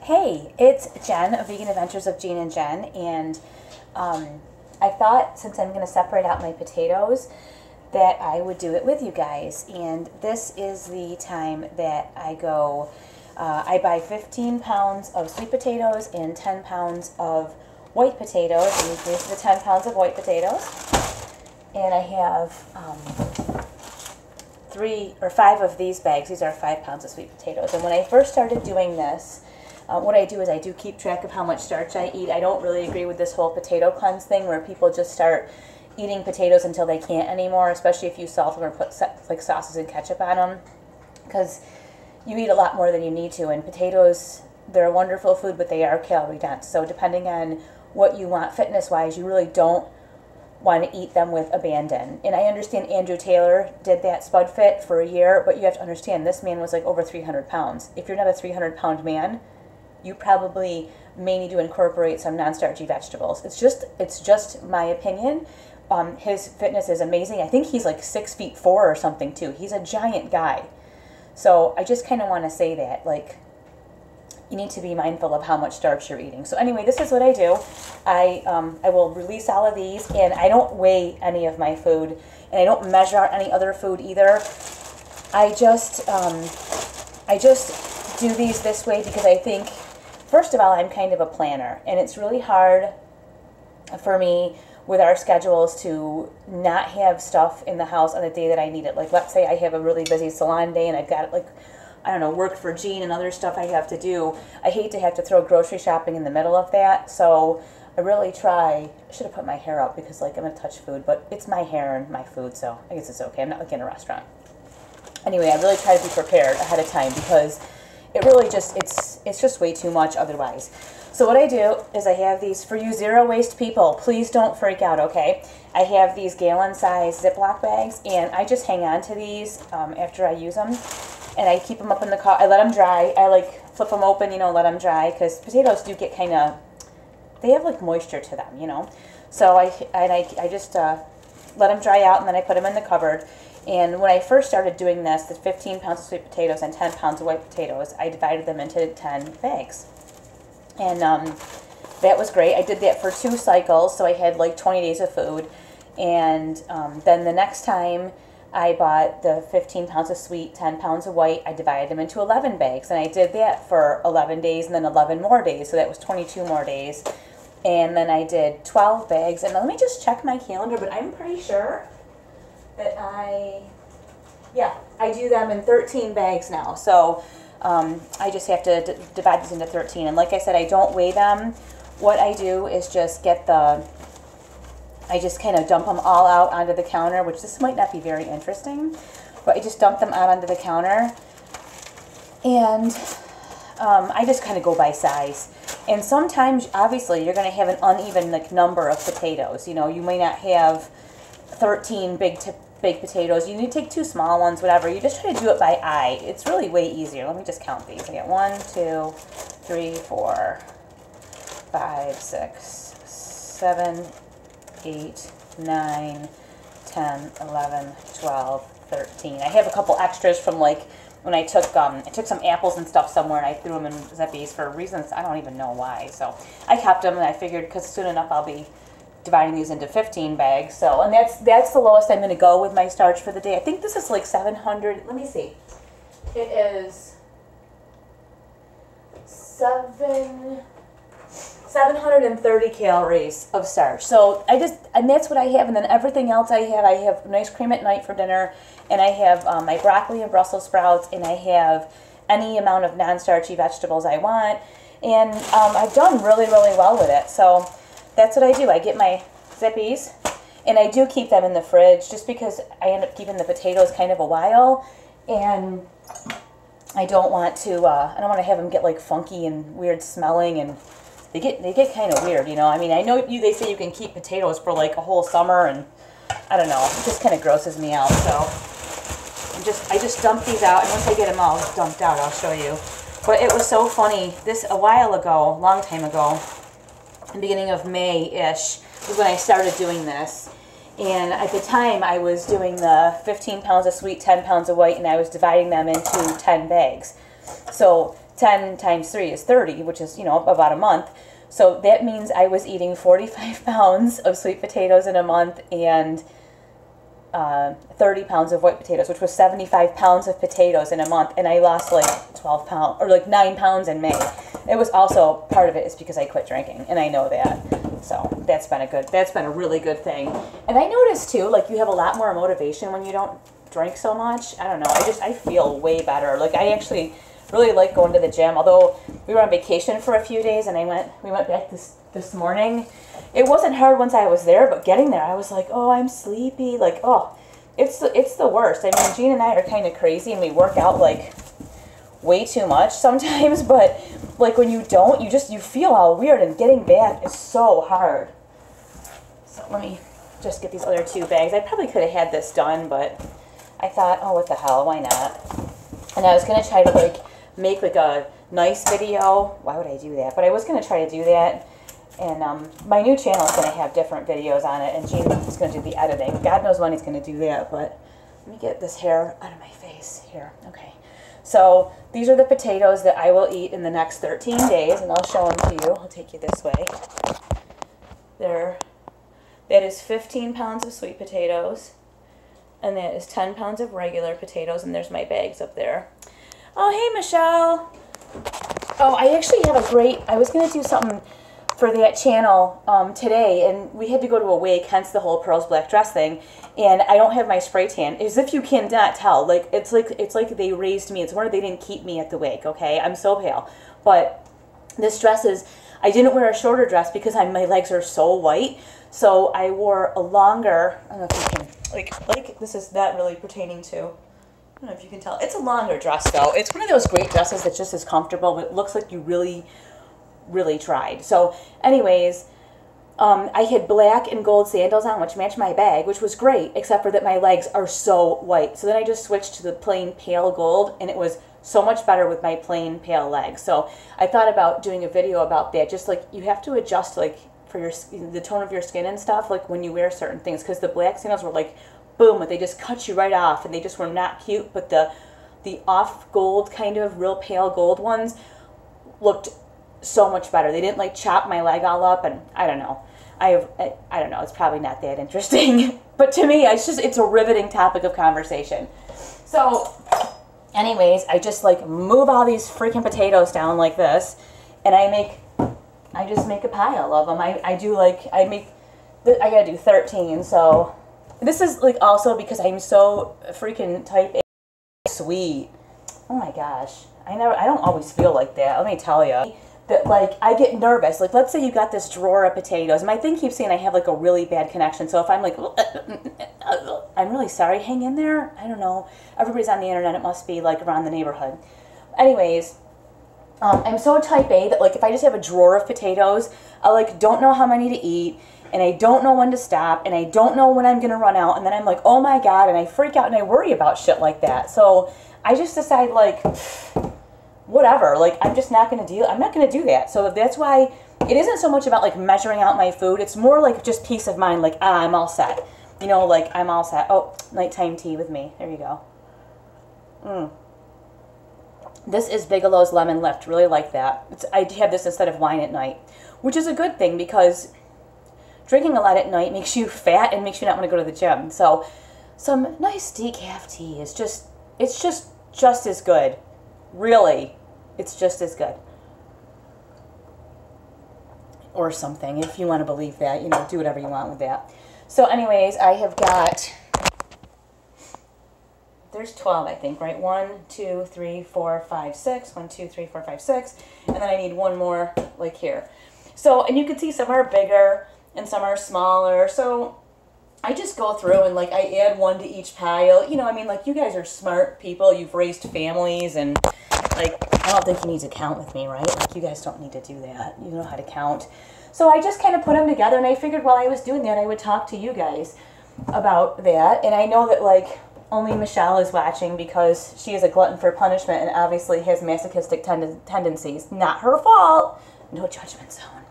Hey, it's Jen of Vegan Adventures of Jean and Jen, and I thought since I'm going to separate out my potatoes that I would do it with you guys. And this is the time that I go, I buy 15 pounds of sweet potatoes and 10 pounds of white potatoes. And these are the 10 pounds of white potatoes. And I have 3 or 5 of these bags. These are 5 pounds of sweet potatoes. And when I first started doing this, what I do is I do keep track of how much starch I eat. I don't really agree with this whole potato cleanse thing where people just start eating potatoes until they can't anymore, especially if you salt them or put like sauces and ketchup on them, because you eat a lot more than you need to. And potatoes, they're a wonderful food, but they are calorie dense. So depending on what you want fitness-wise, you really don't want to eat them with abandon. And I understand Andrew Taylor did that Spud Fit for a year, but you have to understand this man was like over 300 pounds. If you're not a 300-pound man, you probably may need to incorporate some non-starchy vegetables. It's just my opinion. His fitness is amazing. I think he's like 6'4" or something too. He's a giant guy. So I just kind of want to say that, like, you need to be mindful of how much starch you're eating. So anyway, this is what I do. I will release all of these, and I don't weigh any of my food, and I don't measure out any other food either. I just do these this way because I think, first of all, I'm kind of a planner, and it's really hard for me with our schedules to not have stuff in the house on the day that I need it. Like, let's say I have a really busy salon day and I've got, like, I don't know, work for Jean and other stuff I have to do. I hate to have to throw grocery shopping in the middle of that, so I really try. I should have put my hair up because, like, I'm going to touch food, but it's my hair and my food, so I guess it's okay. I'm not like in a restaurant. Anyway, I really try to be prepared ahead of time because it really just, it's just way too much otherwise. So what I do is I have these, for you zero waste people, please don't freak out, okay? I have these gallon-size Ziploc bags, and I just hang on to these after I use them, and I keep them up in the car. I let them dry. I like flip them open, you know, let them dry, because potatoes do get kind of, they have like moisture to them, you know? So I just let them dry out, and then I put them in the cupboard. And when I first started doing this, the 15 pounds of sweet potatoes and 10 pounds of white potatoes, I divided them into 10 bags. And that was great. I did that for 2 cycles, so I had like 20 days of food. And then the next time I bought the 15 pounds of sweet, 10 pounds of white, I divided them into 11 bags. And I did that for 11 days and then 11 more days, so that was 22 more days. And then I did 12 bags. And let me just check my calendar, but I'm pretty sure that I do them in 13 bags now. So I just have to divide these into 13. And like I said, I don't weigh them. What I do is just I just kind of dump them all out onto the counter, which this might not be very interesting, but I just dump them out onto the counter. And I just kind of go by size. And sometimes, obviously, you're going to have an uneven number of potatoes. You know, you may not have 13 big potatoes. You need to take 2 small ones, whatever. You just try to do it by eye. It's really way easier. Let me just count these. I got 1, 2, 3, 4, 5, 6, 7, 8, 9, 10, 11, 12, 13. I have a couple extras from, like, when I took some apples and stuff somewhere, and I threw them in Zippies for reasons I don't even know why. So I kept them, and I figured because soon enough I'll be dividing these into 15 bags. So, and that's the lowest I'm going to go with my starch for the day. I think this is like 700. Let me see. It is 730 calories of starch. So and that's what I have. And then everything else I have nice cream at night for dinner, and I have my broccoli and Brussels sprouts, and I have any amount of non-starchy vegetables I want. And I've done really, really well with it. So that's what I do. I get my Zippies, and I do keep them in the fridge just because I end up keeping the potatoes kind of a while, and I don't want to have them get like funky and weird smelling, and they get kind of weird, you know. I mean, I know they say you can keep potatoes for like a whole summer, and I don't know, it just kind of grosses me out. So I just dump these out, and once I get them all dumped out, I'll show you. But it was so funny. This a while ago, a long time ago, the beginning of May-ish was when I started doing this. And at the time, I was doing the 15 pounds of sweet, 10 pounds of white, and I was dividing them into 10 bags. So 10 times 3 is 30, which is, you know, about a month. So that means I was eating 45 pounds of sweet potatoes in a month and 30 pounds of white potatoes, which was 75 pounds of potatoes in a month. And I lost like 12 pounds, or like 9 pounds in May. It was also, part of it is because I quit drinking, and I know that. So that's been a really good thing. And I noticed too, like you have a lot more motivation when you don't drink so much. I don't know, I feel way better. Like I actually really like going to the gym, although we were on vacation for a few days and we went back this morning. It wasn't hard once I was there, but getting there I was like, oh, I'm sleepy. Like, oh, it's the worst. I mean, Gene and I are kind of crazy and we work out like way too much sometimes, but like when you don't, you feel all weird, and getting back is so hard. So let me just get these other 2 bags. I probably could have had this done, but I thought, oh, what the hell, why not? And I was going to try to like make like a nice video. Why would I do that? But I was going to try to do that. And my new channel is going to have different videos on it, and Gene is going to do the editing. God knows when he's going to do that, but let me get this hair out of my face here. Okay. So these are the potatoes that I will eat in the next 13 days, and I'll show them to you. I'll take you this way. That is 15 pounds of sweet potatoes, and that is 10 pounds of regular potatoes, and there's my bags up there. Oh, hey, Michelle. Oh, I actually have I was going to do something for that channel today, and we had to go to a wake, hence the whole Pearl's Black Dress thing, and I don't have my spray tan. As if you cannot tell, like it's like they raised me. It's where they didn't keep me at the wake, okay? I'm so pale. But this dress is, I didn't wear a shorter dress because my legs are so white, so I wore a longer, I don't know if you can, like this is not really pertaining to, I don't know if you can tell. It's a longer dress though. It's one of those great dresses that's just as comfortable, but it looks like you really tried. So anyways, I had black and gold sandals on, which matched my bag, which was great, except for that my legs are so white. So then I just switched to the plain pale gold, and it was so much better with my plain pale legs. So I thought about doing a video about that, just like you have to adjust like for the tone of your skin and stuff, like when you wear certain things, because the black sandals were like boom, but they just cut you right off, and they just were not cute. But the off gold kind of real pale gold ones looked so much better. They didn't like chop my leg all up, and I don't know. I don't know. It's probably not that interesting, but to me, it's a riveting topic of conversation. So, anyways, I just like move all these freaking potatoes down like this, and I just make a pile of them. I gotta do 13. So this is like also because I'm so freaking type A sweet. Oh my gosh, I don't always feel like that. Let me tell you. That like I get nervous. Like let's say you got this drawer of potatoes. My thing keeps saying I have like a really bad connection. So if I'm like, I'm really sorry, hang in there. I don't know. Everybody's on the internet. It must be like around the neighborhood. Anyways, I'm so type A that like if I just have a drawer of potatoes, I like don't know how many to eat, and I don't know when to stop, and I don't know when I'm gonna run out, and then I'm like, oh my god, and I freak out and I worry about shit like that. So I just decide like, whatever, like I'm not going to do that. So that's why it isn't so much about like measuring out my food. It's more like just peace of mind, like, I'm all set. You know, like I'm all set. Oh, nighttime tea with me. There you go. This is Bigelow's Lemon Lift. Really like that. I have this instead of wine at night, which is a good thing because drinking a lot at night makes you fat and makes you not want to go to the gym. So some nice decaf tea is just as good. Really, it's just as good. Or something, if you want to believe that. You know, do whatever you want with that. So anyways, I have got, there's 12, I think, right? 1, 2, 3, 4, 5, 6. 1, 2, 3, 4, 5, 6. And then I need one more, like here. So, and you can see some are bigger and some are smaller. So I just go through and like I add one to each pile. You know, I mean, like you guys are smart people. You've raised families, and like I don't think you need to count with me, right? Like you guys don't need to do that. You know how to count. So I just kind of put them together, and I figured while I was doing that, I would talk to you guys about that. And I know that like only Michelle is watching because she is a glutton for punishment and obviously has masochistic tendencies. Not her fault. No judgment zone.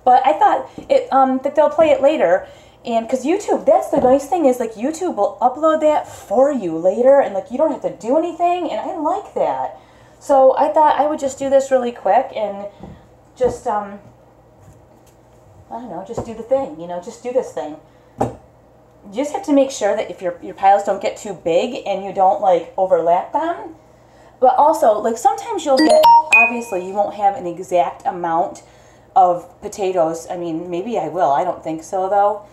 But I thought that they'll play it later. And because YouTube, that's the nice thing is like YouTube will upload that for you later, and like you don't have to do anything, and I like that. So I thought I would just do this really quick and just, I don't know, just do the thing, you know, just do this thing. You just have to make sure that if your piles don't get too big and you don't, like, overlap them. But also, like, sometimes you'll get, obviously, you won't have an exact amount of potatoes. I mean, maybe I will. I don't think so, though.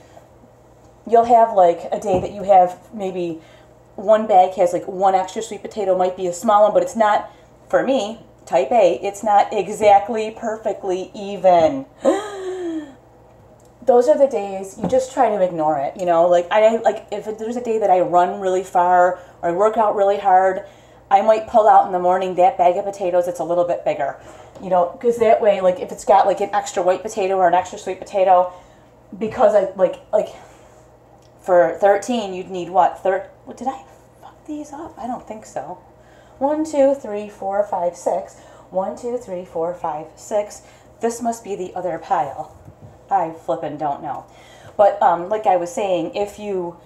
You'll have, like, a day that you have maybe one bag has, like, one extra sweet potato. Might be a small one, but it's not, for me, type A, it's not exactly perfectly even. Those are the days you just try to ignore it, you know, like if there's a day that I run really far or I work out really hard, I might pull out in the morning that bag of potatoes that's a little bit bigger, you know, because that way, like, if it's got like an extra white potato or an extra sweet potato, because I like for 13 you'd need what, what, did I fuck these up? I don't think so. 1 2 3 4 5 6 1 2 3 4 5 6. This must be the other pile. I flippin' don't know. But like I was saying, if you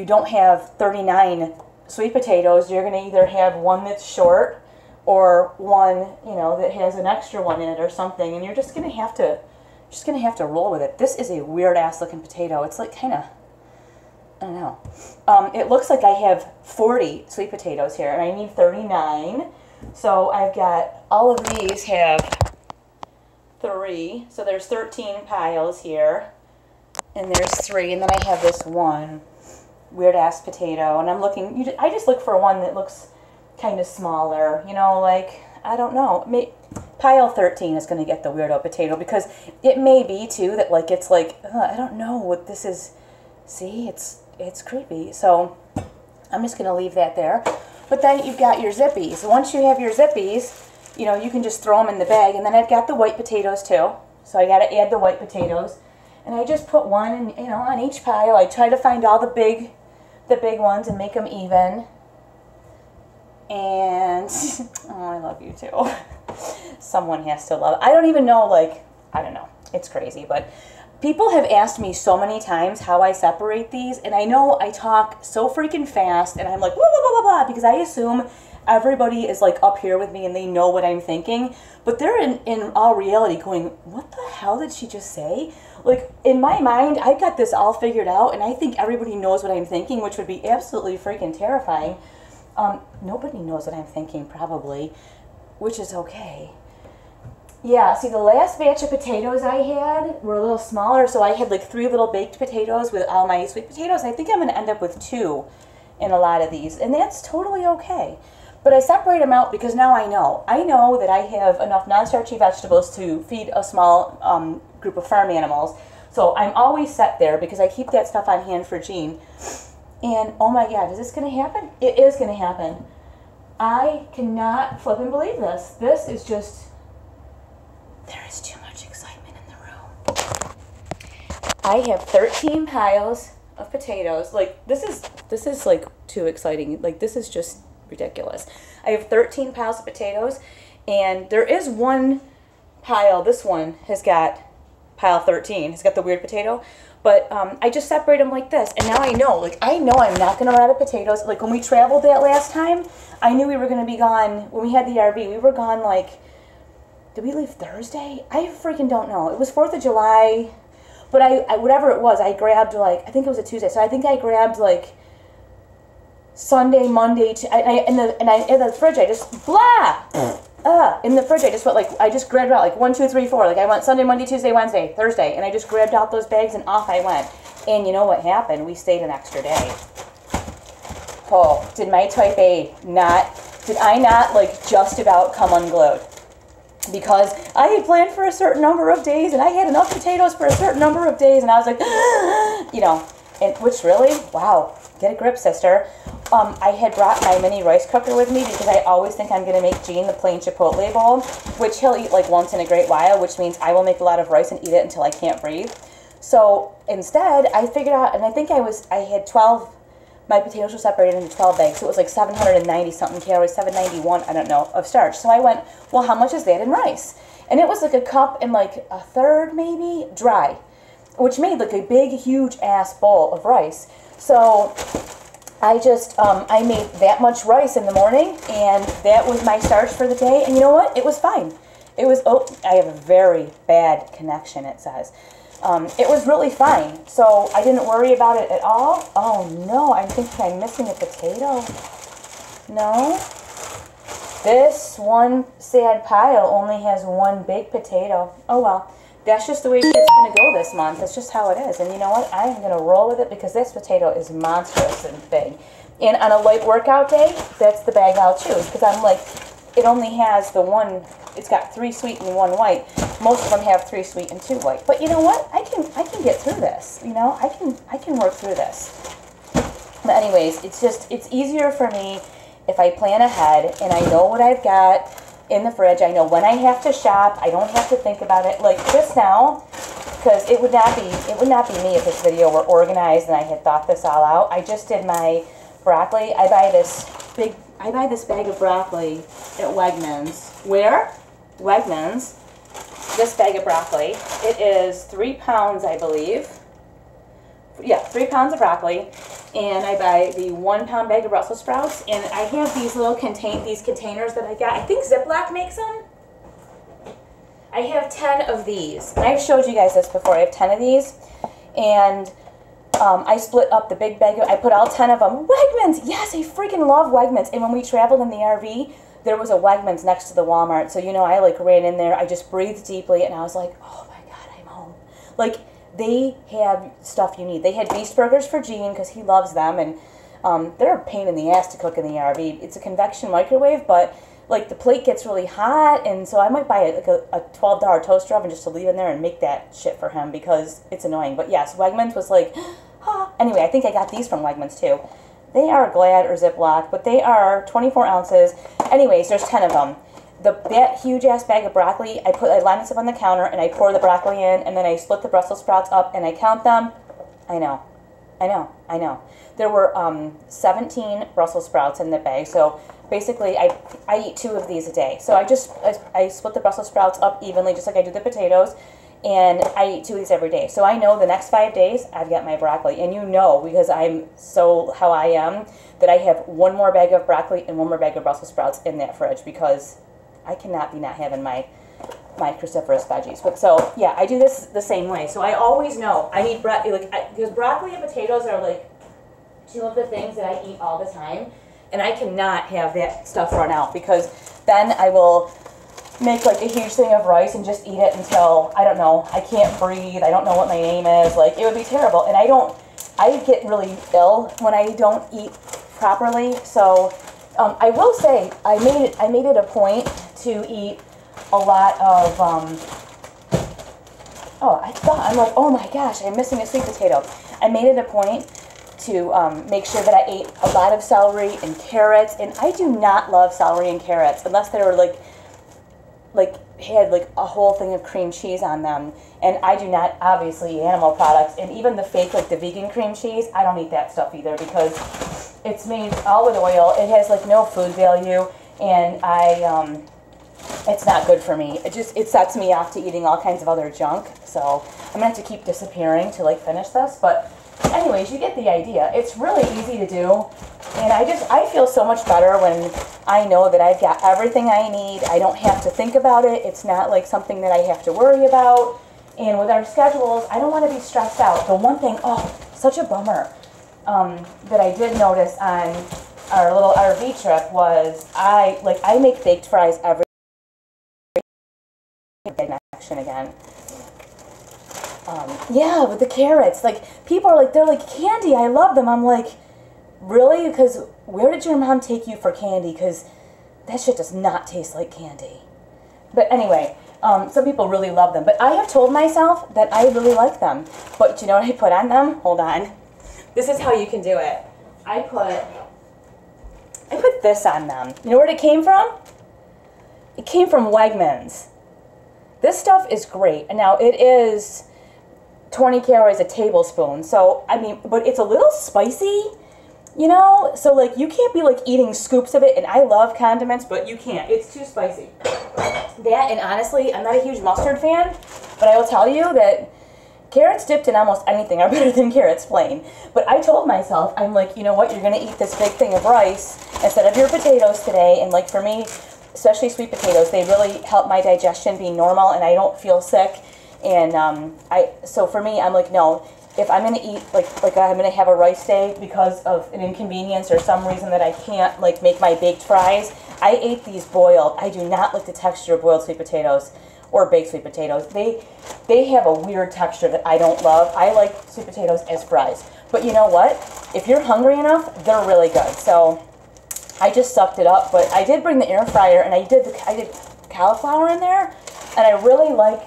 don't have 39 sweet potatoes, you're gonna either have one that's short or one, you know, that has an extra one in it or something, and you're just gonna have to roll with it. This is a weird ass looking potato. It's like kind of, I don't know. It looks like I have 40 sweet potatoes here, and I need 39. So I've got, all of these have 3, so there's 13 piles here, and there's 3, and then I have this one weird ass potato, and I'm looking, I just look for one that looks kind of smaller, you know, like, I don't know, pile 13 is going to get the weirdo potato, because it may be too that, like, it's like, I don't know what this is. See, it's creepy, so I'm just going to leave that there. But then you've got your zippies. Once you have your zippies, you know, you can just throw them in the bag. And then I've got the white potatoes too. So I got to add the white potatoes. And I just put one in, you know, on each pile. I try to find all the big ones and make them even. And, oh, I love you too. Someone has to love. I don't even know, like, I don't know. It's crazy. But people have asked me so many times how I separate these. And I know I talk so freaking fast. And I'm like, blah, blah, blah, blah, blah, because I assume everybody is like up here with me and they know what I'm thinking, but they're in all reality going, what the hell did she just say? Like, in my mind, I got this all figured out, and I think everybody knows what I'm thinking, which would be absolutely freaking terrifying. Nobody knows what I'm thinking, probably, which is okay. Yeah, see, the last batch of potatoes I had were a little smaller, so I had like 3 little baked potatoes with all my sweet potatoes. I think I'm going to end up with 2 in a lot of these, and that's totally okay. But I separate them out because now I know. I know that I have enough non-starchy vegetables to feed a small group of farm animals. So I'm always set there because I keep that stuff on hand for Jean. And oh my God, is this going to happen? It is going to happen. I cannot flip and believe this. This is just, there is too much excitement in the room. I have 13 piles of potatoes. Like, this is like too exciting. Like, this is just ridiculous. I have 13 piles of potatoes, and there is one pile, this one has got pile 13, has got the weird potato, but I just separate them like this, and now I know, like, I know I'm not going to run out of potatoes. Like, when we traveled that last time, I knew we were going to be gone, when we had the RV, we were gone, like, did we leave Thursday? I freaking don't know. It was 4th of July, but I whatever it was, I grabbed, like, I think it was a Tuesday, so I think I grabbed, like, Sunday, Monday, in the fridge, I just, in the fridge, I just went, like, I just grabbed out, like, 1, 2, 3, 4, like, I went Sunday, Monday, Tuesday, Wednesday, Thursday, and I just grabbed out those bags, and off I went. And you know what happened? We stayed an extra day. Oh, did my type A did I not, like, just about come unglued? Because I had planned for a certain number of days, and I had enough potatoes for a certain number of days, and I was like, you know, and which really, wow, get a grip, sister. I had brought my mini rice cooker with me because I always think I'm going to make Jean the plain chipotle bowl, which he'll eat like once in a great while, which means I will make a lot of rice and eat it until I can't breathe. So instead, I figured out, and I think I had 12, my potatoes were separated into 12 bags, so it was like 790 something calories, 791, I don't know, of starch. So I went, well, how much is that in rice? And it was like a cup and like a third maybe dry, which made like a big, huge ass bowl of rice. So I made that much rice in the morning, and that was my starch for the day, and you know what? It was fine. It was, oh, I have a very bad connection, it says. It was really fine, so I didn't worry about it at all. Oh no, I'm thinking I'm missing a potato. No. This one sad pile only has one big potato. Oh well, that's just the way shit's gonna go this month. That's just how it is. And you know what? I am gonna roll with it because this potato is monstrous and big. And on a light workout day, that's the bag I'll choose because I'm like, it only has the one. It's got 3 sweet and 1 white. Most of them have 3 sweet and 2 white. But you know what? I can get through this. You know, I can work through this. But anyways, it's easier for me if I plan ahead and I know what I've got in the fridge. I know when I have to shop. I don't have to think about it. Like just now, because it would not be me if this video were organized and I had thought this all out. I just did my broccoli. I buy this bag of broccoli at Wegmans. Where? Wegmans. This bag of broccoli. It is 3 pounds, I believe. Yeah, 3 pounds of broccoli. And I buy the 1 pound bag of Brussels sprouts. And I have these little containers that I got. I think Ziploc makes them. I have 10 of these. And I've showed you guys this before. I have 10 of these. And I split up the big bag. I put all 10 of them. Wegmans! Yes, I freaking love Wegmans. And when we traveled in the RV, there was a Wegmans next to the Walmart. So, you know, I like ran in there. I just breathed deeply. And I was like, oh my God, I'm home. Like, they have stuff you need. They had beast burgers for Gene because he loves them. And they're a pain in the ass to cook in the RV. It's a convection microwave, but like the plate gets really hot. And so I might buy like a $12 toaster oven just to leave in there and make that shit for him because it's annoying. But yes, Wegmans was like, ah. Anyway, I think I got these from Wegmans too. They are Glad or Ziploc, but they are 24 ounces. Anyways, there's 10 of them. That huge-ass bag of broccoli, I line this up on the counter, and I pour the broccoli in, and then I split the Brussels sprouts up, and I count them. I know. There were 17 Brussels sprouts in the bag, so basically I eat 2 of these a day. So I split the Brussels sprouts up evenly, just like I do the potatoes, and I eat 2 of these every day. So I know the next 5 days, I've got my broccoli. And you know, because I'm so how I am, that I have 1 more bag of broccoli and 1 more bag of Brussels sprouts in that fridge, because I cannot be not having my cruciferous veggies. But so, yeah, I do this the same way. So I always know I need because broccoli and potatoes are like 2 of the things that I eat all the time. And I cannot have that stuff run out because then I will make like a huge thing of rice and just eat it until, I don't know, I can't breathe, I don't know what my name is, like it would be terrible. And I get really ill when I don't eat properly. So I will say I made it a point to eat a lot of I'm like, oh my gosh, I'm missing a sweet potato. I made it a point to make sure that I ate a lot of celery and carrots, and I do not love celery and carrots unless they were like had like a whole thing of cream cheese on them. And I do not obviously eat animal products, and even the fake, like the vegan cream cheese, I don't eat that stuff either because it's made all with oil. It has like no food value, and it's not good for me. It sets me off to eating all kinds of other junk. So I'm gonna have to keep disappearing to like finish this. But anyways, you get the idea. It's really easy to do, and I feel so much better when I know that I've got everything I need. I don't have to think about it. It's not like something that I have to worry about. And with our schedules, I don't want to be stressed out. The one thing, such a bummer, that I did notice on our little RV trip was I make baked fries every connection again. Yeah, with the carrots, like people are like, they're like, candy, I love them. I'm like, really? Because where did your mom take you for candy? Because that shit does not taste like candy. But anyway, some people really love them. But I have told myself that I really like them. But you know what I put on them? Hold on. This is how you can do it. I put this on them. You know where it came from? It came from Wegmans. This stuff is great. And now it is 20 calories a tablespoon. So, I mean, but it's a little spicy, you know? So, like, you can't be, like, eating scoops of it. And I love condiments, but you can't. It's too spicy. That, and honestly, I'm not a huge mustard fan. But I will tell you that carrots dipped in almost anything are better than carrots plain. But I told myself, I'm like, you know what, you're going to eat this big thing of rice instead of your potatoes today. And like for me, especially sweet potatoes, they really help my digestion be normal and I don't feel sick. And so for me, I'm like, no, if I'm going to eat, like I'm going to have a rice day because of an inconvenience or some reason that I can't like make my baked fries, I ate these boiled. I do not like the texture of boiled sweet potatoes or baked sweet potatoes. They have a weird texture that I don't love. I like sweet potatoes as fries. But you know what? If you're hungry enough, they're really good. So I just sucked it up. But I did bring the air fryer, and I did cauliflower in there, and I really like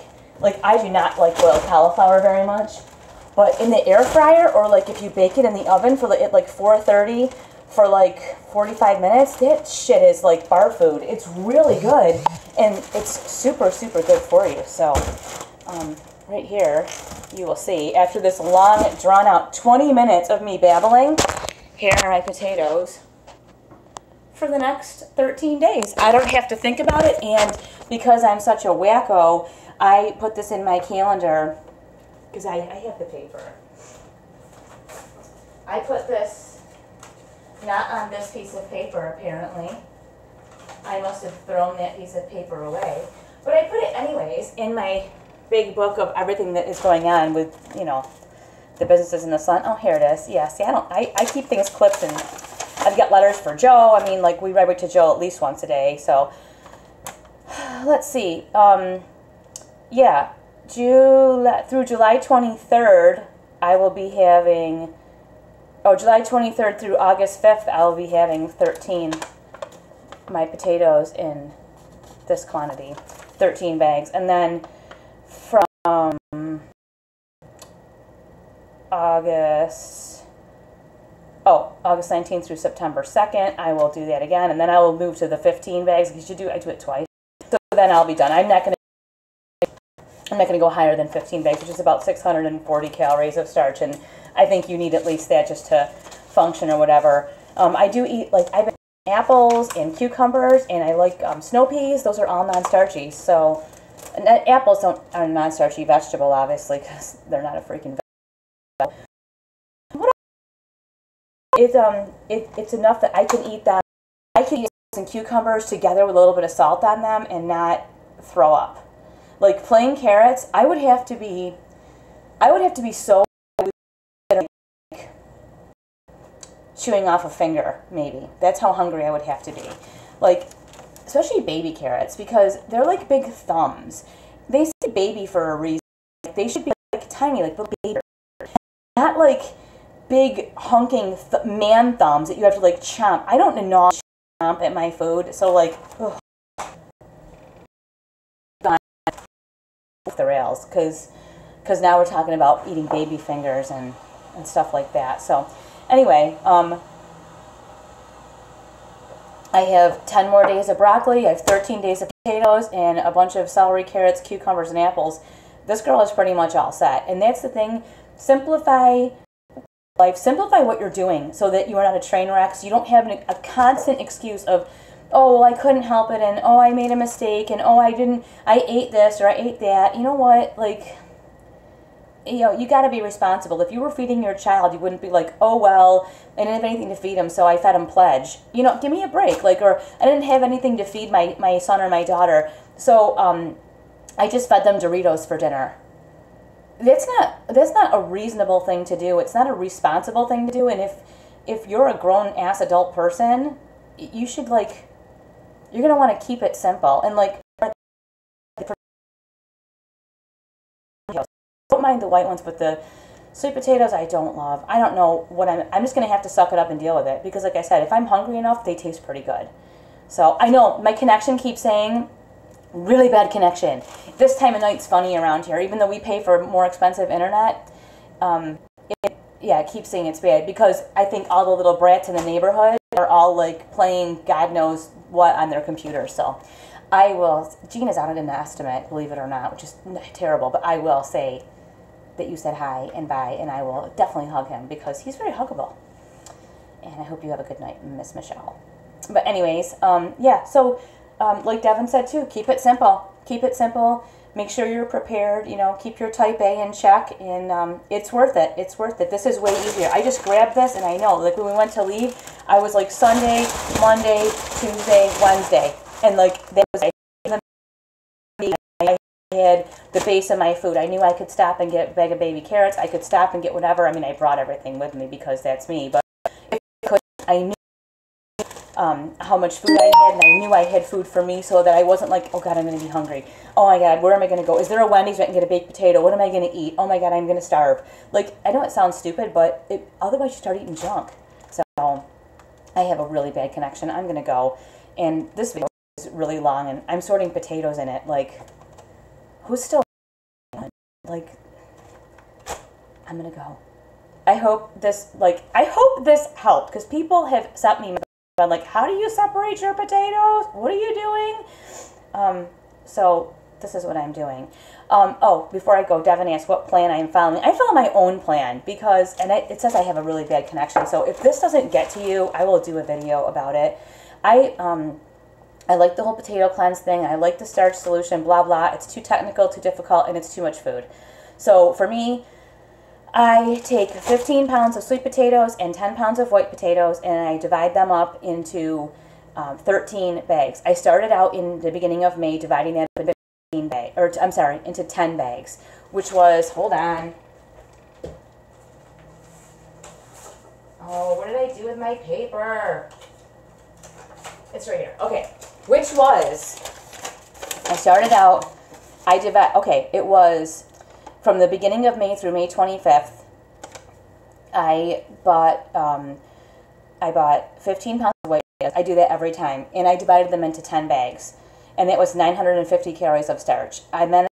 I do not like boiled cauliflower very much. But in the air fryer, or like if you bake it in the oven for like 430 for like 45 minutes, that shit is like bar food. It's really good, and it's super, super good for you. So right here, you will see, after this long, drawn-out 20 minutes of me babbling, here are my potatoes for the next 13 days. I don't have to think about it, and because I'm such a wacko, I put this in my calendar, because I have the paper. I put this not on this piece of paper, apparently. I must have thrown that piece of paper away. But I put it anyways in my big book of everything that is going on with, you know, the businesses in the sun. Oh, here it is. Yeah, see, I keep things clipped, and I've got letters for Joe. I mean, like, we write to Joe at least once a day. So, let's see. Yeah, through July 23rd, I will be having... Oh, July 23rd through August 5th, I'll be having 13 my potatoes in this quantity, 13 bags. And then from August 19th through September 2nd, I will do that again. And then I will move to the 15 bags, because I do it twice. So then I'll be done. I'm not going to go higher than 15 bags, which is about 640 calories of starch, and I think you need at least that just to function or whatever. I do eat, like, I've been eating apples and cucumbers, and I like snow peas. Those are all non-starchy. So apples are a non-starchy vegetable, obviously, because they're not a freaking vegetable. It's enough that I can eat them. I can eat some cucumbers together with a little bit of salt on them and not throw up. Like plain carrots, I would have to be so like chewing off a finger, maybe. That's how hungry I would have to be. Like, especially baby carrots, because they're like big thumbs. They say baby for a reason. They should be like tiny, like little baby. Not like big hunking man thumbs that you have to like chomp. I don't know chomp at my food, so like, ugh. The rails, because now we're talking about eating baby fingers and stuff like that. So anyway, I have 10 more days of broccoli, I have 13 days of potatoes, and a bunch of celery, carrots, cucumbers, and apples. This girl is pretty much all set. And that's the thing, simplify life, simplify what you're doing so that you are not a train wreck, so you don't have a constant excuse of, oh, well, I couldn't help it, and oh, I made a mistake, and oh, I ate this, or I ate that. You know what, like, you know, you got to be responsible. If you were feeding your child, you wouldn't be like, oh, well, I didn't have anything to feed him, so I fed him pledge. You know, give me a break. Like, or I didn't have anything to feed my son or my daughter, so I just fed them Doritos for dinner. That's not a reasonable thing to do. It's not a responsible thing to do, and if you're a grown-ass adult person, you should, like, you're going to want to keep it simple. And, like, don't mind the white ones, but the sweet potatoes I don't love. I don't know what I'm just going to have to suck it up and deal with it. Because, like I said, if I'm hungry enough, they taste pretty good. So, I know, my connection keeps saying, really bad connection. This time of night's funny around here. Even though we pay for more expensive internet, it keeps saying it's bad. Because I think all the little brats in the neighborhood are all, like, playing God knows what on their computers. So I will, Gene is out in the estimate, believe it or not, which is terrible, but I will say that you said hi and bye, and I will definitely hug him because he's very huggable. And I hope you have a good night, Miss Michelle. But anyways, so like Devin said too, keep it simple. Keep it simple. make sure you're prepared, you know, keep your type A in check, and it's worth it. It's worth it. This is way easier. I just grabbed this, and I know, like, when we went to leave, I was like Sunday, Monday, Tuesday, Wednesday, and like that was I had the base of my food. I knew I could stop and get a bag of baby carrots. I could stop and get whatever. I mean, I brought everything with me because that's me, but if I could, I knew how much food I had, and I knew I had food for me, so that I wasn't like, oh God, I'm going to be hungry. Oh my God, where am I going to go? Is there a Wendy's where I can get a baked potato? What am I going to eat? Oh my God, I'm going to starve. Like, I know it sounds stupid, but otherwise you start eating junk. So I have a really bad connection. I'm going to go, and this video is really long, and I'm sorting potatoes in it. Like, who's still, like, I'm going to go. I hope this helped, because people have sent me, like, how do you separate your potatoes? What are you doing? So this is what I'm doing. Oh, before I go, Devin asked what plan I am following. I follow my own plan because, it says I have a really bad connection. So if this doesn't get to you, I will do a video about it. I like the whole potato cleanse thing. I like the starch solution, blah, blah. It's too technical, too difficult, and it's too much food. So for me, I take 15 pounds of sweet potatoes and 10 pounds of white potatoes, and I divide them up into 13 bags. I started out in the beginning of May dividing that into 15 bags, or I'm sorry, into 10 bags, which was, hold on. Oh, what did I do with my paper? It's right here. Okay, which was, I started out, it was from the beginning of May through May 25th, I bought 15 pounds of white potatoes. I do that every time, and I divided them into 10 bags, and that was 950 calories of starch. I then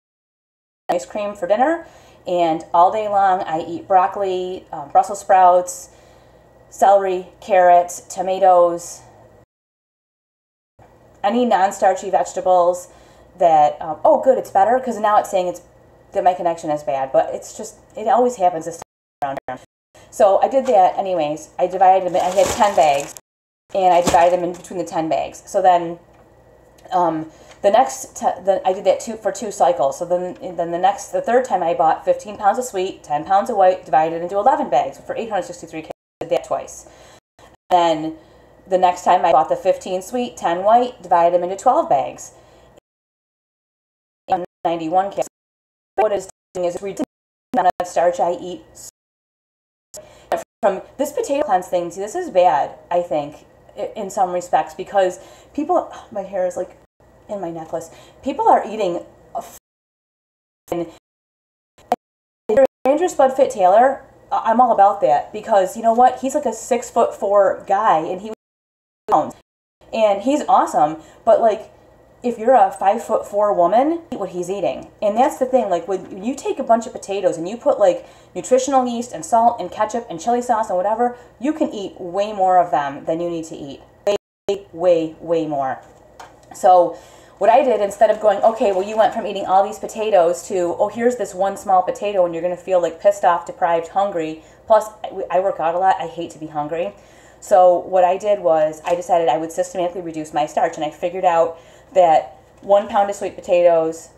ice cream for dinner, and all day long I eat broccoli, Brussels sprouts, celery, carrots, tomatoes, any non-starchy vegetables that, oh good, it's better, because now it's saying that my connection is bad, but it's just, it always happens this time around. So I did that anyways. I divided them, I had 10 bags, and I divided them in between the 10 bags. So then, I did that for 2 cycles. So then the third time I bought 15 pounds of sweet, 10 pounds of white, divided into 11 bags for 863 calories. I did that twice. Then the next time I bought the 15 sweet, 10 white, divided them into 12 bags. 91 calories. What it's doing is reducing the amount of starch I eat. From this potato cleanse thing, see, this is bad, I think, in some respects, because people, my hair is like in my necklace, people are eating Andrew Spud Fit Taylor. I'm all about that, because you know what, he's like a 6'4" guy, and he was, and he's awesome, but like, if you're a 5'4" woman, eat what he's eating. And that's the thing, like when you take a bunch of potatoes and you put like nutritional yeast and salt and ketchup and chili sauce and whatever, you can eat way more of them than you need to eat. Way more. So what I did, instead of going, okay, well, you went from eating all these potatoes to, oh, here's this one small potato and you're going to feel like pissed off, deprived, hungry. Plus, I work out a lot. I hate to be hungry. So what I did was I decided I would systematically reduce my starch, and I figured out that 1 pound of sweet potatoes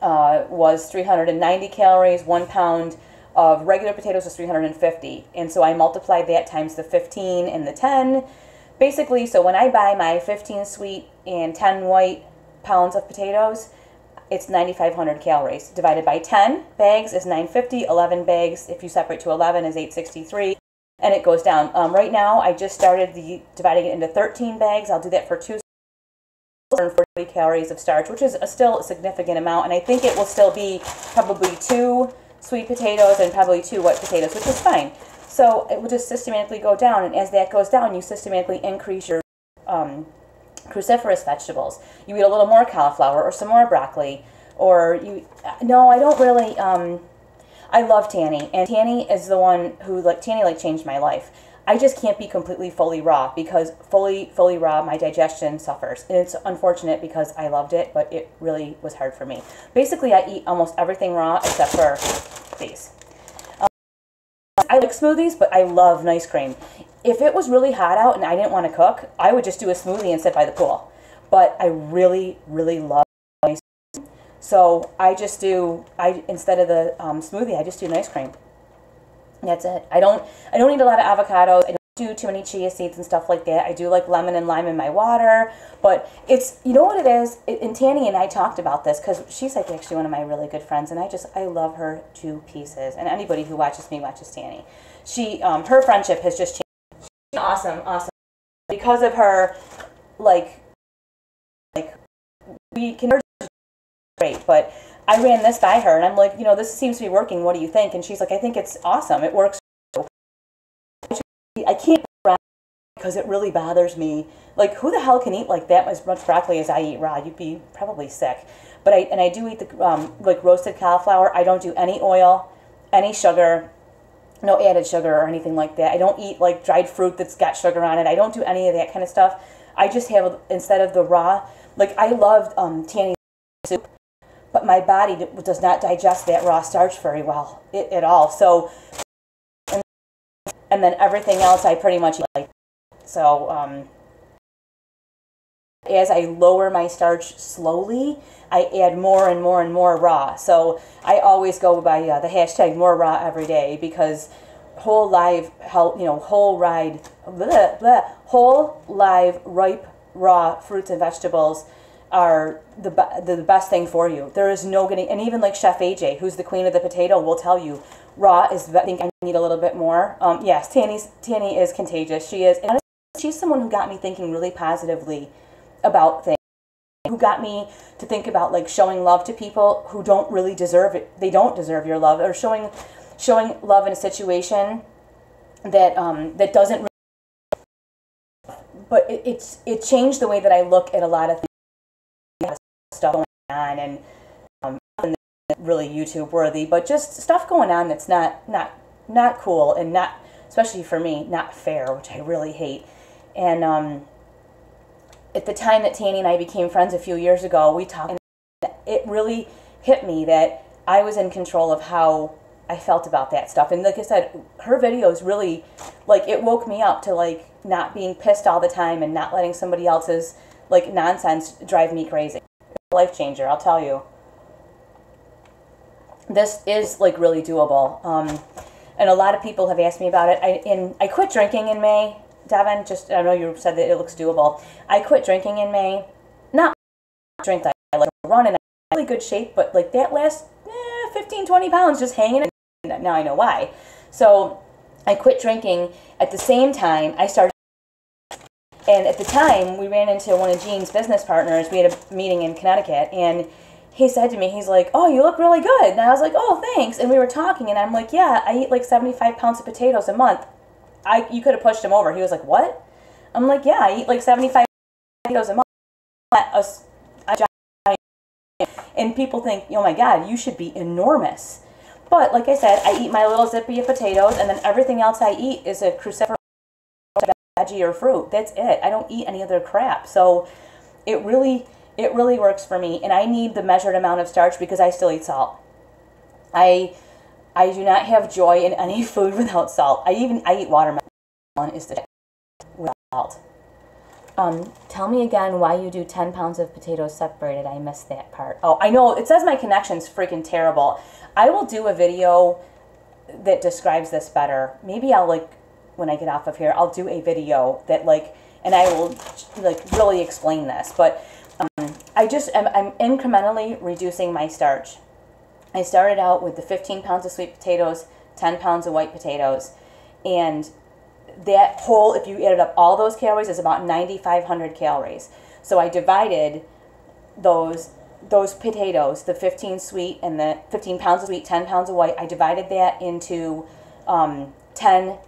was 390 calories, 1 pound of regular potatoes was 350. And so I multiplied that times the 15 and the 10. Basically, so when I buy my 15 sweet and 10 white pounds of potatoes, it's 9,500 calories. Divided by 10 bags is 950, 11 bags, if you separate to 11, is 863. And it goes down. Right now, I just started dividing it into 13 bags. I'll do that for 2 140 calories of starch, which is still a significant amount, and I think it will still be probably 2 sweet potatoes and probably 2 white potatoes, which is fine. So it will just systematically go down, and as that goes down, you systematically increase your cruciferous vegetables. You eat a little more cauliflower or some more broccoli, or no, I don't really, I love Tanny, and Tanny is the one who, Tanny changed my life. I just can't be completely fully raw, because fully raw, my digestion suffers. And it's unfortunate because I loved it, but it really was hard for me. Basically, I eat almost everything raw except for these. I like smoothies, but I love nice cream. If it was really hot out and I didn't want to cook, I would just do a smoothie and sit by the pool. But I really, really love ice cream. So I just do, instead of the smoothie, I just do an ice cream. That's it. I don't eat a lot of avocados. I don't do too many chia seeds and stuff like that. I do like lemon and lime in my water, but it's, you know what it is? And Tanny and I talked about this because she's like actually one of my really good friends, and I love her to pieces. And anybody who watches me watches Tanny. She, her friendship has just changed. She's awesome. Because of her, like we can great, but I ran this by her, and I'm like, this seems to be working. What do you think? And she's like, I think it's awesome. It works. I can't because it really bothers me. Like, who the hell can eat like that as much broccoli as I eat raw? You'd be probably sick. But I do eat the like roasted cauliflower. I don't do any oil, any sugar, no added sugar or anything like that. I don't eat like dried fruit that's got sugar on it. I don't do any of that kind of stuff. I just have, instead of the raw, like I love Tanny soup, but my body does not digest that raw starch very well at all. So, and then everything else I pretty much like. So, as I lower my starch slowly, I add more and more and more raw. So I always go by the hashtag more raw every day, because whole live, whole live, ripe, raw fruits and vegetables are the best thing for you. There is no getting, and even like Chef AJ, who's the queen of the potato, will tell you raw is, I think I need a little bit more. Yes, Tanny is contagious. She is, and she's someone who got me thinking really positively about things, who got me to think about like showing love to people who don't really deserve it. They don't deserve your love, or showing love in a situation that that doesn't really, but it changed the way that I look at a lot of things, stuff going on, and nothing that's really YouTube worthy, but just stuff going on that's not cool, and not, especially for me, not fair, which I really hate. And at the time that Tanny and I became friends a few years ago, we talked, and it really hit me that I was in control of how I felt about that stuff. And like I said, her videos really, like, it woke me up to like not being pissed all the time and not letting somebody else's like nonsense drive me crazy. It's a life changer, I'll tell you. This is like really doable. And a lot of people have asked me about it. I quit drinking in May. Devin, I know you said that it looks doable. I quit drinking in May. Not drink that I like to run, and I'm in really good shape, but like that last 15, 20 pounds just hanging in. Now I know why. So I quit drinking. At the same time, I started, and at the time, we ran into one of Jean's business partners. We had a meeting in Connecticut, and he said to me, he's like, oh, you look really good. And I was like, oh, thanks. And we were talking, and I'm like, yeah, I eat like 75 pounds of potatoes a month. You could have pushed him over. He was like, what? I'm like, yeah, I eat like 75 potatoes a month. And people think, oh my God, you should be enormous. But like I said, I eat my little zippy of potatoes, and then everything else I eat is a cruciferous veggie or fruit. That's it. I don't eat any other crap. So it really works for me. And I need the measured amount of starch because I still eat salt. I do not have joy in any food without salt. I eat watermelon is the with salt. Tell me again why you do 10 pounds of potatoes separated. I missed that part. Oh, I know. It says my connection's freaking terrible. I will do a video that describes this better. Maybe I'll, like, when I get off of here, I'll do a video that, like, and I will, like, really explain this. But I'm incrementally reducing my starch. I started out with the 15 pounds of sweet potatoes, 10 pounds of white potatoes, and that whole, if you added up all those calories, is about 9,500 calories. So I divided those potatoes, the 15 sweet and the 15 pounds of sweet, 10 pounds of white, I divided that into 10.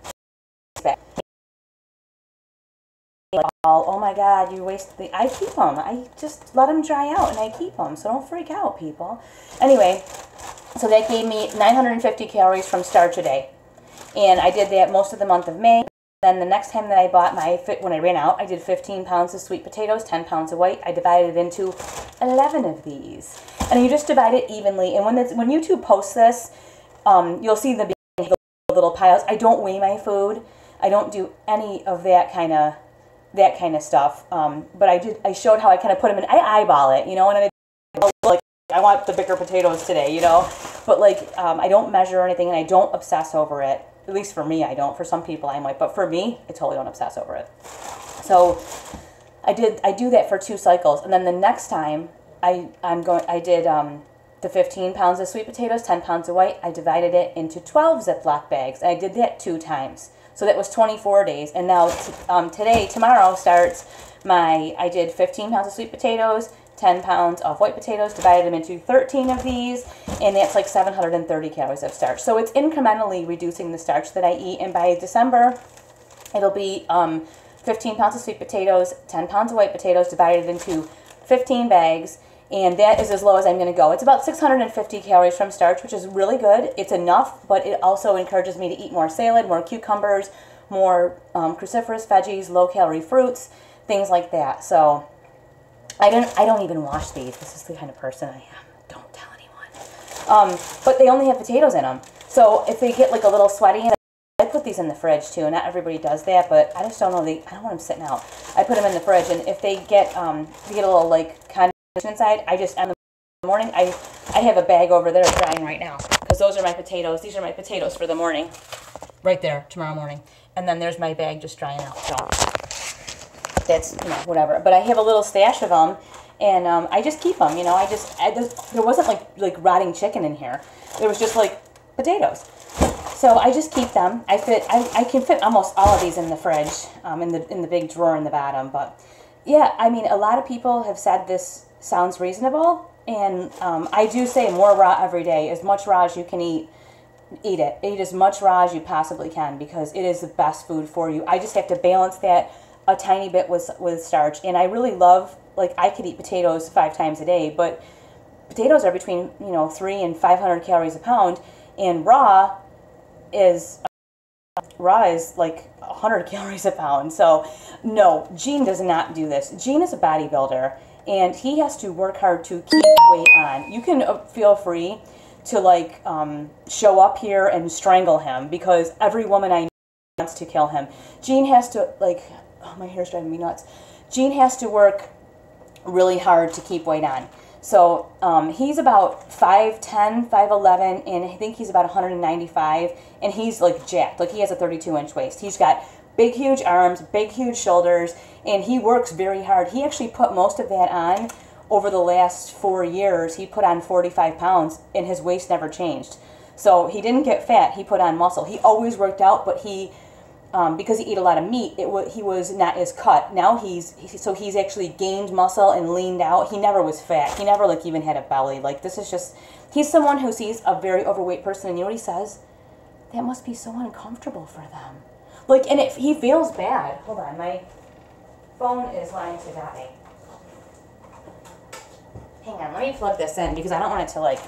Oh my God, you wasted I keep them. I just let them dry out and I keep them, so don't freak out, people. Anyway, so that gave me 950 calories from starch a day. And I did that most of the month of May. Then the next time that I bought when I ran out, I did 15 pounds of sweet potatoes, 10 pounds of white. I divided it into 11 of these. And you just divide it evenly. And when YouTube posts this, you'll see the little piles. I don't weigh my food. I don't do any of that kind of stuff. But I showed how I kind of put them in. I eyeball it, and I like I want the bigger potatoes today, you know? But like, I don't measure anything and I don't obsess over it. At least for me, I don't. For some people I might, but for me, I totally don't obsess over it. So I do that for 2 cycles. And then the next time I did the 15 pounds of sweet potatoes, 10 pounds of white. I divided it into 12 Ziploc bags. And I did that 2 times. So that was 24 days. And now tomorrow starts I did 15 pounds of sweet potatoes, 10 pounds of white potatoes, divided them into 13 of these, and that's like 730 calories of starch. So it's incrementally reducing the starch that I eat, and by December, it'll be 15 pounds of sweet potatoes, 10 pounds of white potatoes, divided into 15 bags, and that is as low as I'm going to go. It's about 650 calories from starch, which is really good. It's enough, but it also encourages me to eat more salad, more cucumbers, more cruciferous veggies, low-calorie fruits, things like that. So I don't even wash these. This is the kind of person I am. Don't tell anyone. But they only have potatoes in them. So if they get like a little sweaty, I put these in the fridge too. Not everybody does that, but I just don't know. I don't want them sitting out. I put them in the fridge, and if they get a little like condensation inside, I just in the morning I have a bag over there drying right now because those are my potatoes. These are my potatoes for the morning, right there tomorrow morning. And then there's my bag just drying out. So that's, you know, whatever. But I have a little stash of them, and I just keep them, you know. There wasn't like rotting chicken in here. There was just like potatoes. So I just keep them. I can fit almost all of these in the fridge, in the big drawer in the bottom. But yeah, I mean, a lot of people have said this sounds reasonable, and I do say more raw every day. As much raw as you can eat it. Eat as much raw as you possibly can because it is the best food for you. I just have to balance that a tiny bit with starch, and I really love, like, I could eat potatoes 5 times a day, but potatoes are between 300 and 500 calories a pound, and raw is like 100 calories a pound. So no, Gene does not do this. Gene is a bodybuilder, and he has to work hard to keep weight on. You can feel free to like show up here and strangle him because every woman I know wants to kill him. Gene has to oh, my hair's driving me nuts. Gene has to work really hard to keep weight on. So he's about 5'10", 5'11", and I think he's about 195, and he's like jacked. Like he has a 32-inch waist. He's got big, huge arms, big, huge shoulders, and he works very hard. He actually put most of that on over the last 4 years. He put on 45 pounds, and his waist never changed. So he didn't get fat. He put on muscle. He always worked out, but because he ate a lot of meat, he was not as cut. Now he's actually gained muscle and leaned out. He never was fat. He never even had a belly. Like, this is just, he's someone who sees a very overweight person, and you know what he says? That must be so uncomfortable for them. Like, and he feels bad. Hold on, my phone is lying to die. Hang on, let me plug this in because I don't want it to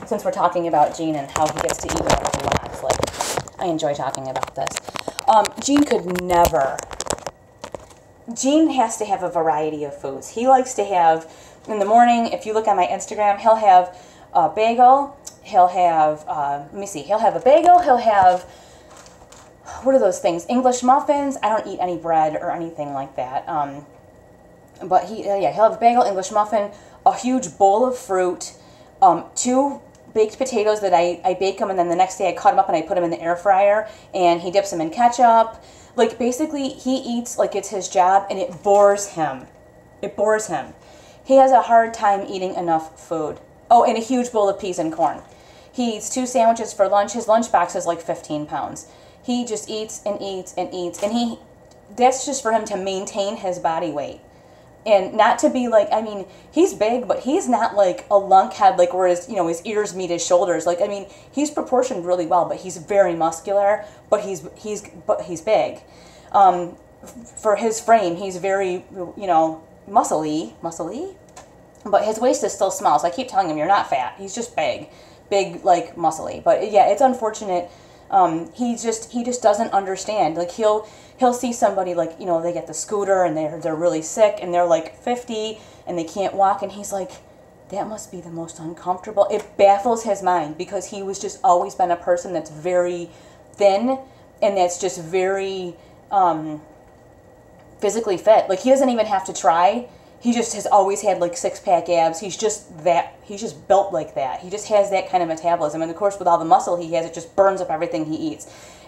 since we're talking about Gene and how he gets to eat whatever he wants, I enjoy talking about this. Gene could never. Gene has to have a variety of foods. He likes to have, in the morning, if you look on my Instagram, he'll have a bagel. He'll have, let me see, he'll have a bagel. He'll have, what are those things? English muffins. I don't eat any bread or anything like that. But he'll have a bagel, English muffin, a huge bowl of fruit, 2 baked potatoes that I bake them, and then the next day I cut them up and I put them in the air fryer, and he dips them in ketchup. Like, basically, he eats like it's his job, and it bores him. It bores him. He has a hard time eating enough food. Oh, and a huge bowl of peas and corn. He eats 2 sandwiches for lunch. His lunch box is like 15 pounds. He just eats and eats and eats, and that's just for him to maintain his body weight. And not to be he's big, but he's not like a lunkhead, where his ears meet his shoulders. He's proportioned really well, but he's very muscular, but he's big. For his frame, he's very, muscly, but his waist is still small. So I keep telling him, you're not fat. He's just big, muscly. But yeah, it's unfortunate. He just doesn't understand. He'll see somebody they get the scooter and they're really sick and they're 50 and they can't walk, and he's like, that must be the most uncomfortable. It baffles his mind because he was just always been a person that's very thin and that's just very physically fit. He doesn't even have to try. He just has always had like 6-pack abs. He's just built like that. He just has that kind of metabolism. And of course, with all the muscle he has, it just burns up everything he eats.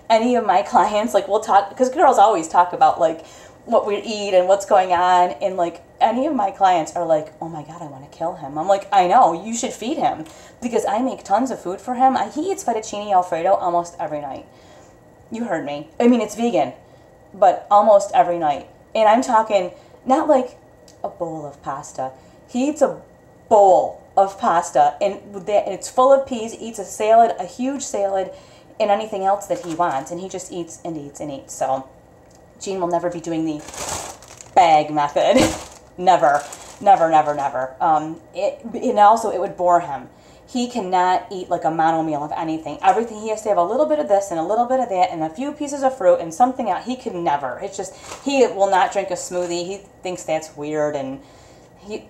Any of my clients, like, we'll talk, because girls always talk about like what we eat and what's going on. And like, any of my clients are like, oh my God, I want to kill him. I'm like, I know, you should feed him, because I make tons of food for him. He eats fettuccine Alfredo almost every night. You heard me. I mean, it's vegan, but almost every night. And I'm talking not like a bowl of pasta. He eats a bowl of pasta, and with that, it's full of peas. He eats a salad, a huge salad, and anything else that he wants, and he just eats and eats and eats. So Gene will never be doing the bag method. Never, never, never, never. And also, it would bore him. He cannot eat like a mono meal of anything. Everything, he has to have a little bit of this and a little bit of that and a few pieces of fruit and something else. He can never. It's just, he will not drink a smoothie. He thinks that's weird, and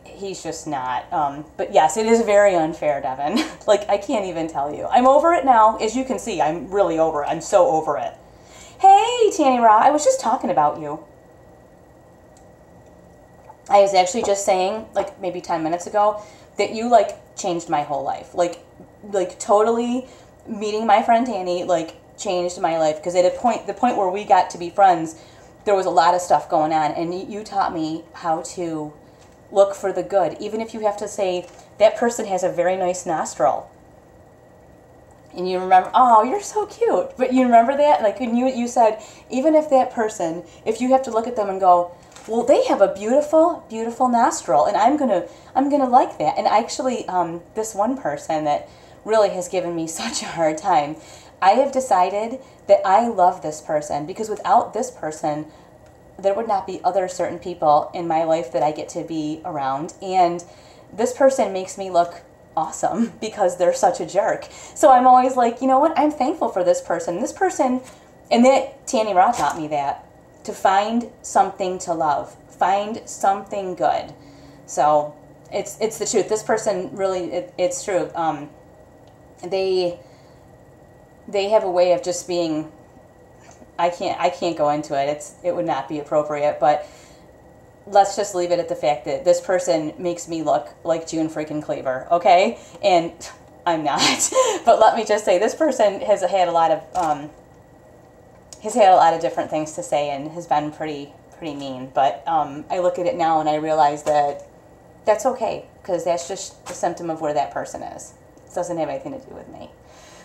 he's just not. But yes, it is very unfair, Devin. Like, I can't even tell you. I'm over it now. As you can see, I'm really over it. I'm so over it. Hey, Tanny Ra, I was just talking about you. I was actually just saying, like, maybe 10 minutes ago, that you, like, changed my whole life. Like totally meeting my friend Tanny, like, changed my life. Because at the point where we got to be friends, there was a lot of stuff going on. And you taught me how to look for the good. Even if you have to say, that person has a very nice nostril. And you remember, oh, you're so cute. But you remember that? Like, when you said, even if that person, if you have to look at them and go, well, they have a beautiful, beautiful nostril, and I'm gonna like that. And actually, this one person that really has given me such a hard time, I have decided that I love this person, because without this person, there would not be other certain people in my life that I get to be around. And this person makes me look awesome because they're such a jerk. So I'm always like, you know what? I'm thankful for this person. This person, and that Tanny Ra taught me that. To find something to love, find something good. So it's the truth. This person really, it's true. They have a way of just being. I can't go into it. It would not be appropriate. But let's just leave it at the fact that this person makes me look like June freaking Cleaver. Okay, and I'm not. But let me just say, this person has had a lot of. He's had a lot of different things to say and has been pretty mean. But I look at it now and I realize that that's okay, because that's just a symptom of where that person is. It doesn't have anything to do with me.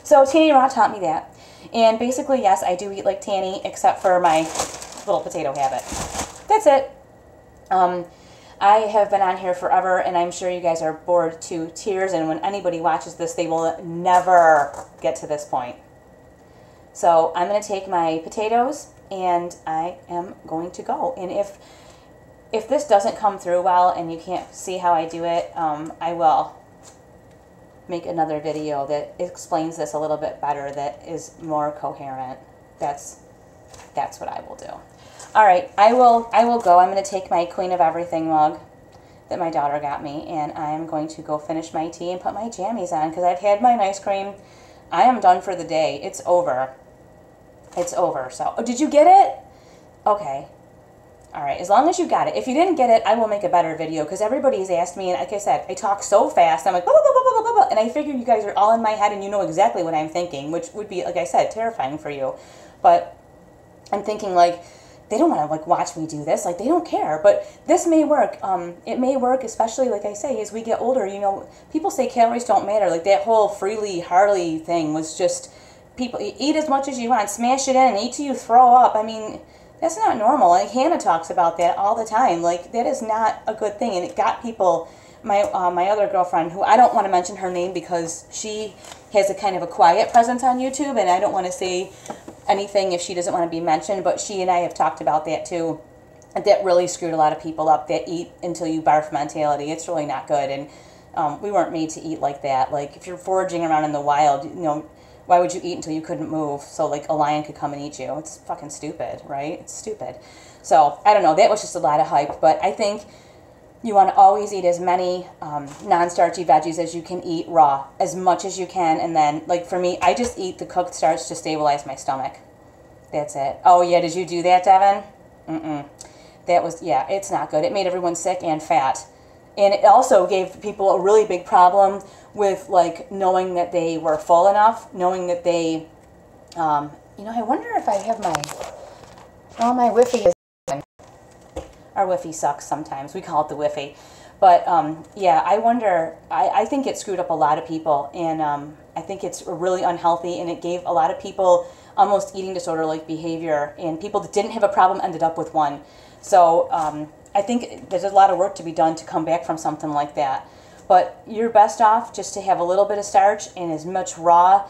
So Tanny Ra taught me that. And basically, yes, I do eat like Tanny, except for my little potato habit. That's it. I have been on here forever, and I'm sure you guys are bored to tears. And when anybody watches this, they will never get to this point. So I'm going to take my potatoes, and I am going to go. And if this doesn't come through well and you can't see how I do it, I will make another video that explains this a little bit better, that is more coherent. That's what I will do. All right, I will go. I'm going to take my Queen of Everything mug that my daughter got me, and I'm going to go finish my tea and put my jammies on, because I've had my ice cream. I am done for the day. It's over. It's over. So, oh, did you get it? Okay. All right. As long as you got it. If you didn't get it, I will make a better video, because everybody's asked me, and like I said, I talk so fast. I'm like, blah, blah, blah, blah, blah, blah, and I figure you guys are all in my head and you know exactly what I'm thinking, which would be, like I said, terrifying for you. But I'm thinking, like, they don't want to, like, watch me do this. Like, they don't care. But this may work. It may work, especially, like I say, as we get older. You know, people say calories don't matter. Like, that whole Freely Harley thing was just, people, eat as much as you want, smash it in, eat till you throw up. I mean, that's not normal. Like, Hannah talks about that all the time. Like, that is not a good thing. And it got people, my other girlfriend, who I don't want to mention her name because she has a kind of a quiet presence on YouTube, and I don't want to say anything if she doesn't want to be mentioned, but she and I have talked about that too. That really screwed a lot of people up, that eat until you barf mentality. It's really not good, and we weren't made to eat like that. Like, if you're foraging around in the wild, you know, why would you eat until you couldn't move so, like, a lion could come and eat you? It's fucking stupid, right? It's stupid. So, I don't know, that was just a lot of hype, but I think you want to always eat as many non-starchy veggies as you can eat raw, as much as you can. And then, like, for me, I just eat the cooked starch to stabilize my stomach. That's it. Oh, yeah, did you do that, Devin? That was, yeah, it's not good. It made everyone sick and fat. And it also gave people a really big problem with, like, knowing that they were full enough, knowing that they, you know, I wonder if I have my, oh, my Wi-Fi is, our Wi-Fi sucks sometimes. We call it the Wi-Fi. But, yeah, I wonder, I think it screwed up a lot of people, and I think it's really unhealthy, and it gave a lot of people almost eating disorder-like behavior, and people that didn't have a problem ended up with one. So I think there's a lot of work to be done to come back from something like that. But you're best off just to have a little bit of starch and as much raw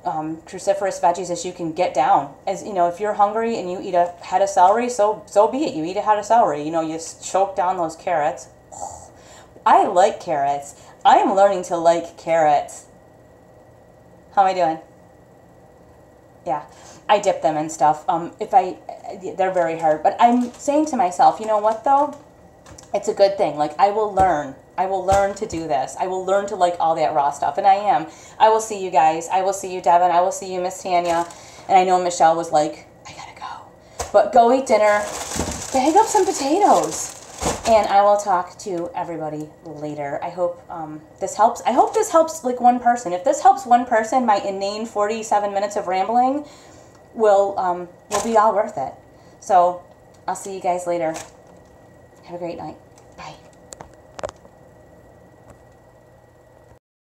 cruciferous veggies as you can get down. As you know, if you're hungry and you eat a head of celery, so be it. You eat a head of celery. You know, you choke down those carrots. I like carrots. I am learning to like carrots. How am I doing? Yeah, I dip them and stuff. They're very hard. But I'm saying to myself, you know what though? It's a good thing. Like, I will learn. I will learn to do this. I will learn to like all that raw stuff. And I am. I will see you guys. I will see you, Devin. I will see you, Miss Tanya. And I know Michelle was like, I gotta go. But go eat dinner. Bag up some potatoes. And I will talk to everybody later. I hope this helps. I hope this helps like one person. If this helps one person, my inane 47 minutes of rambling will be all worth it. So I'll see you guys later. Have a great night. Bye.